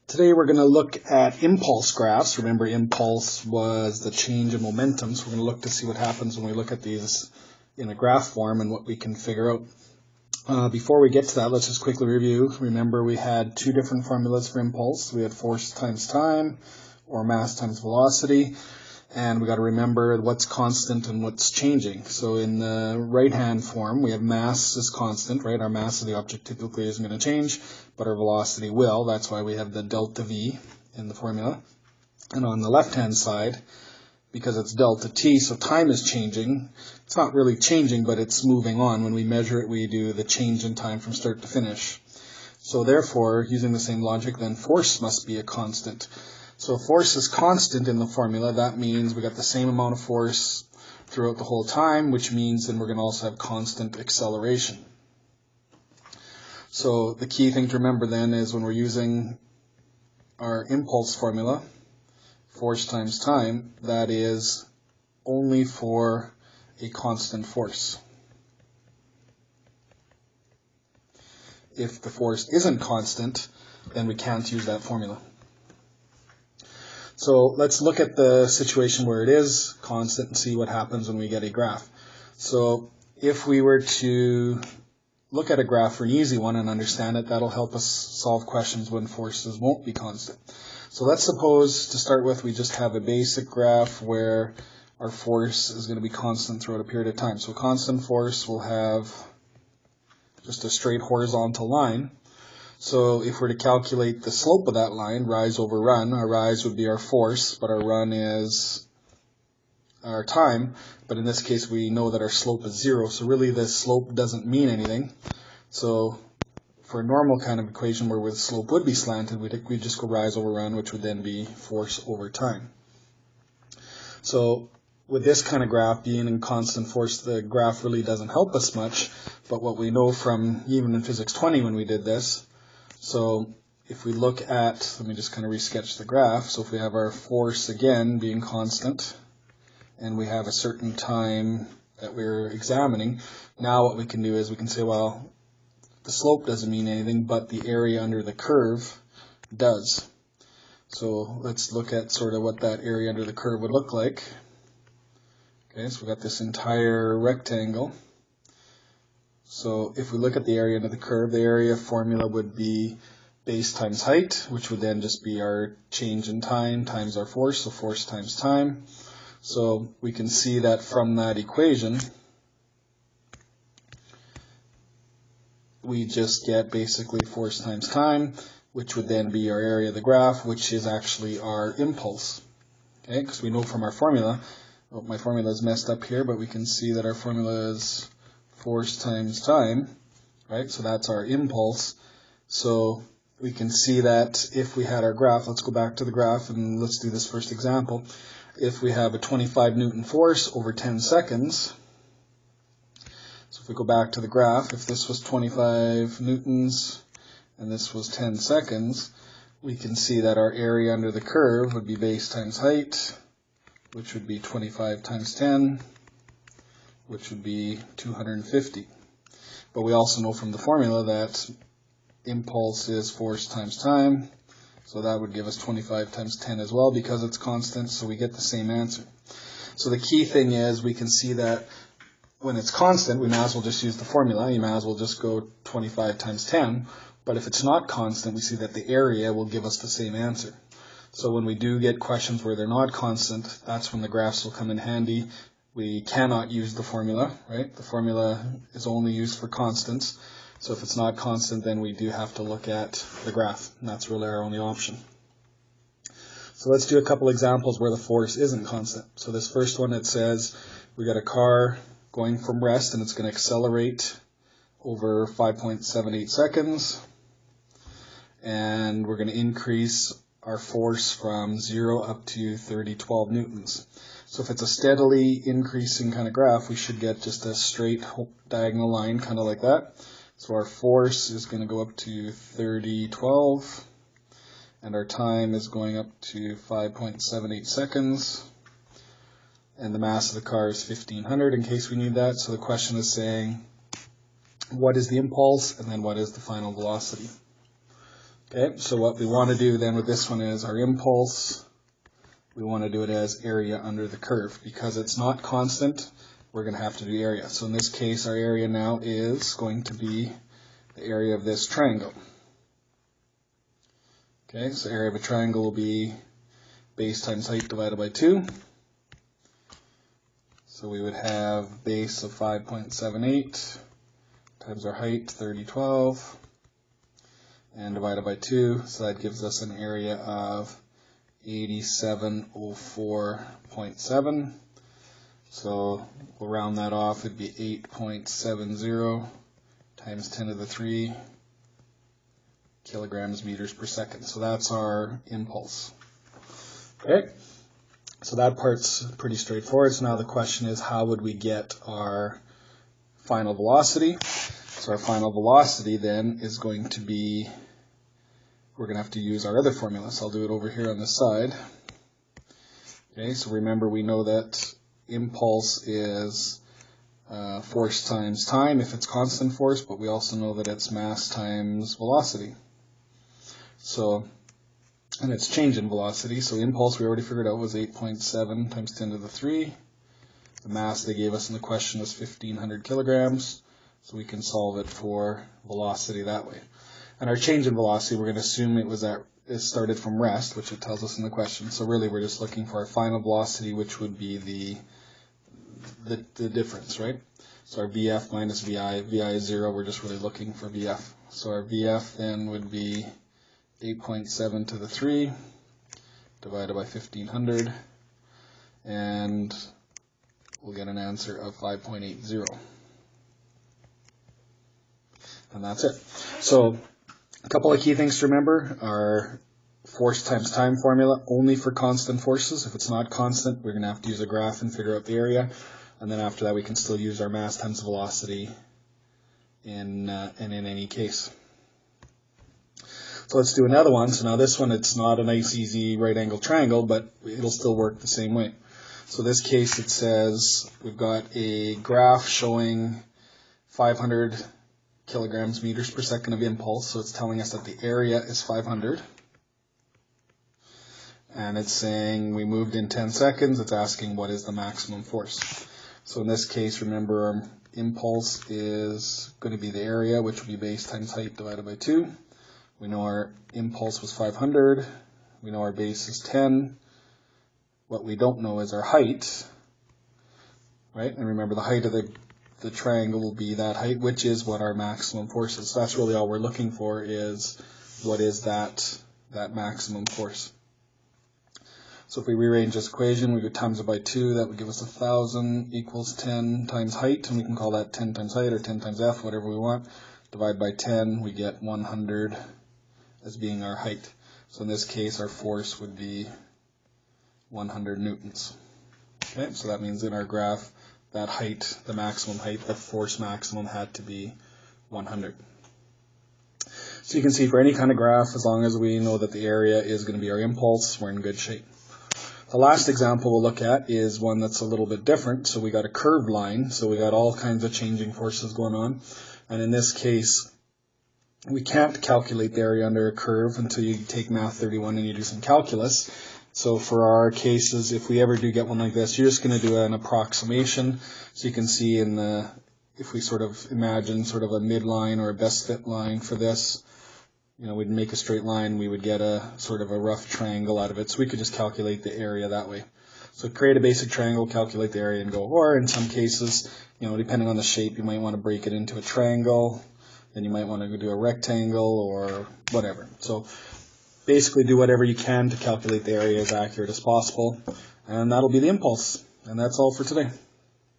Today we're going to look at impulse graphs. Remember, impulse was the change in momentum, so we're going to look to see what happens when we look at these in a graph form and what we can figure out. Before we get to that, let's just quickly review. Remember, we had two different formulas for impulse. We had force times time, or mass times velocity, and we got to remember what's constant and what's changing. So in the right-hand form, we have mass is constant, right? Our mass of the object typically isn't going to change, but our velocity will. That's why we have the delta v in the formula. And on the left-hand side, because it's delta t, so time is changing. It's not really changing, but it's moving on. When we measure it, we do the change in time from start to finish. So therefore, using the same logic, then force must be a constant. So if force is constant in the formula, that means we got the same amount of force throughout the whole time, which means then we're going to also have constant acceleration. So the key thing to remember then is when we're using our impulse formula, force times time, that is only for a constant force. If the force isn't constant, then we can't use that formula. So let's look at the situation where it is constant and see what happens when we get a graph. So if we were to look at a graph for an easy one and understand it, that'll help us solve questions when forces won't be constant. So let's suppose, to start with, we just have a basic graph where our force is going to be constant throughout a period of time. So constant force will have just a straight horizontal line. So if we're to calculate the slope of that line, rise over run, our rise would be our force, but our run is our time. But in this case, we know that our slope is 0, so really the slope doesn't mean anything. So for a normal kind of equation where the slope would be slanted, we'd just go rise over run, which would then be force over time. So with this kind of graph being in constant force, the graph really doesn't help us much. But what we know from even in Physics 20 when we did this, so if we look at, let me just kind of resketch the graph. So if we have our force again being constant, and we have a certain time that we're examining, now what we can do is we can say, well, the slope doesn't mean anything, but the area under the curve does. So let's look at sort of what that area under the curve would look like. Okay, so we've got this entire rectangle. So if we look at the area under the curve, the area formula would be base times height, which would then just be our change in time times our force, so force times time. So we can see that from that equation, we just get basically force times time, which would then be our area of the graph, which is actually our impulse. Okay, because we know from our formula, oh, my formula is messed up here, but we can see that our formula is force times time, right? So that's our impulse. So we can see that if we had our graph, let's go back to the graph and let's do this first example. If we have a 25 Newton force over 10 seconds, so if we go back to the graph, if this was 25 newtons and this was 10 seconds, we can see that our area under the curve would be base times height, which would be 25 times 10, which would be 250. But we also know from the formula that impulse is force times time, so that would give us 25 times 10 as well because it's constant, so we get the same answer. So the key thing is we can see that when it's constant, we might as well just use the formula. You might as well just go 25 times 10, but if it's not constant, we see that the area will give us the same answer. So when we do get questions where they're not constant, that's when the graphs will come in handy. We cannot use the formula, right? The formula is only used for constants. So if it's not constant, then we do have to look at the graph, and that's really our only option. So let's do a couple examples where the force isn't constant. So this first one, it says we got a car going from rest, and it's going to accelerate over 5.78 seconds. And we're going to increase our force from 0 up to 3012 newtons. So if it's a steadily increasing kind of graph, we should get just a straight diagonal line, kind of like that. So our force is going to go up to 3012, and our time is going up to 5.78 seconds. And the mass of the car is 1500 in case we need that. So the question is saying, what is the impulse, and then what is the final velocity? Okay, so what we want to do then with this one is our impulse, we want to do it as area under the curve. Because it's not constant, we're going to have to do area. So in this case, our area now is going to be the area of this triangle. Okay, so area of a triangle will be base times height divided by 2. So we would have base of 5.78 times our height, 3012, and divided by 2. So that gives us an area of 8704.7. So we'll round that off. It'd be 8.70 times 10 to the 3 kilograms meters per second. So that's our impulse. Okay, so that part's pretty straightforward. So now the question is, how would we get our final velocity? So our final velocity then is going to be, we're going to have to use our other formula. So I'll do it over here on the side. Okay, so remember, we know that impulse is force times time if it's constant force, but we also know that it's mass times velocity. So, and it's change in velocity. So impulse we already figured out was 8.7 times 10 to the 3. The mass they gave us in the question was 1,500 kilograms. So we can solve it for velocity that way. And our change in velocity, we're going to assume it started from rest, which it tells us in the question. So really we're just looking for our final velocity, which would be the difference, right? So our VF minus VI, VI is 0, we're just really looking for VF. So our VF then would be 8.7 to the 3 divided by 1,500, and we'll get an answer of 5.80. And that's it. So a couple of key things to remember are force times time formula only for constant forces. If it's not constant, we're going to have to use a graph and figure out the area. And then after that, we can still use our mass times velocity in any case. So let's do another one. So now this one, it's not a nice, easy right angle triangle, but it'll still work the same way. So this case, it says we've got a graph showing 500 kilograms meters per second of impulse. So it's telling us that the area is 500. And it's saying we moved in 10 seconds. It's asking what is the maximum force. So in this case, remember, our impulse is going to be the area, which will be base times height divided by 2. We know our impulse was 500. We know our base is 10. What we don't know is our height, right? And remember, the height of the triangle will be that height, which is what our maximum force is. So that's really all we're looking for, is what is that maximum force. So if we rearrange this equation, we could times it by 2. That would give us 1,000 equals 10 times height, and we can call that 10 times height or 10 times F, whatever we want. Divide by 10, we get 100 as being our height. So in this case, our force would be 100 newtons. Okay, so that means in our graph, that height, the maximum height, the force maximum had to be 100. So you can see for any kind of graph, as long as we know that the area is going to be our impulse, we're in good shape. The last example we'll look at is one that's a little bit different. So we got a curved line, so we got all kinds of changing forces going on. And in this case, we can't calculate the area under a curve until you take Math 31 and you do some calculus. So for our cases, if we ever do get one like this, you're just going to do an approximation. So you can see if we sort of imagine sort of a midline or a best fit line for this, we'd make a straight line, we would get a sort of a rough triangle out of it. So we could just calculate the area that way. So create a basic triangle, calculate the area, and go. Or in some cases, depending on the shape, you might want to break it into a triangle. Then you might want to do a rectangle or whatever. So basically do whatever you can to calculate the area as accurate as possible. And that'll be the impulse. And that's all for today.